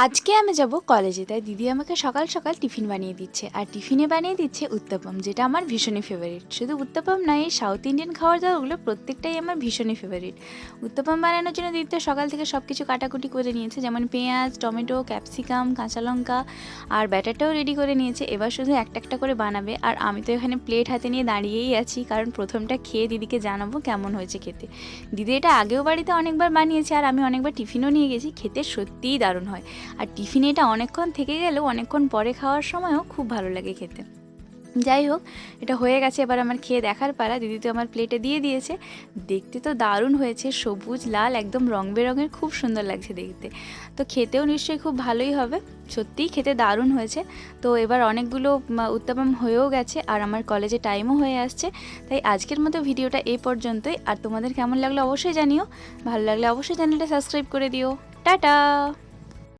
আজকে আমি যাব কলেজে, তাই দিদি আমাকে সকাল সকাল টিফিন বানিয়ে দিচ্ছে। আর টিফিনে বানিয়ে দিচ্ছে উত্তপম, যেটা আমার ভীষণই ফেভারিট। শুধু উত্তপম নয়, এই সাউথ ইন্ডিয়ান খাবার দাবারগুলো প্রত্যেকটাই আমার ভীষণই ফেভারিট। উত্তপম বানানোর জন্য দিদি তো সকাল থেকে সব কিছু কাটাকুটি করে নিয়েছে, যেমন পেঁয়াজ, টমেটো, ক্যাপসিকাম, কাঁচা লঙ্কা, আর ব্যাটারটাও রেডি করে নিয়েছে। এবার শুধু একটা একটা করে বানাবে। আর আমি তো এখানে প্লেট হাতে নিয়ে দাঁড়িয়েই আছি, কারণ প্রথমটা খেয়ে দিদিকে জানাবো কেমন হয়েছে খেতে। দিদি এটা আগেও বাড়িতে অনেকবার বানিয়েছে, আর আমি অনেকবার টিফিনও নিয়ে গেছি। খেতে সত্যিই দারুণ হয়। আর টিফিনে এটা অনেকক্ষণ থেকে গেলেও অনেকক্ষণ পরে খাওয়ার সময়ও খুব ভালো লাগে খেতে। যাই হোক, এটা হয়ে গেছে, এবার আমার খেয়ে দেখার পালা। দিদি তো আমার প্লেটে দিয়ে দিয়েছে। দেখতে তো দারুণ হয়েছে, সবুজ লাল একদম রং বেরঙের, খুব সুন্দর লাগছে দেখতে। তো খেতেও নিশ্চয়ই খুব ভালোই হবে। সত্যিই খেতে দারুণ হয়েছে। তো এবার অনেকগুলো উত্তপম হয়েও গেছে, আর আমার কলেজে টাইমও হয়ে আসছে। তাই আজকের মতো ভিডিওটা এই পর্যন্তই। আর তোমাদের কেমন লাগলো অবশ্যই জানিও। ভালো লাগলে অবশ্যই চ্যানেলটা সাবস্ক্রাইব করে দিও। টাটা।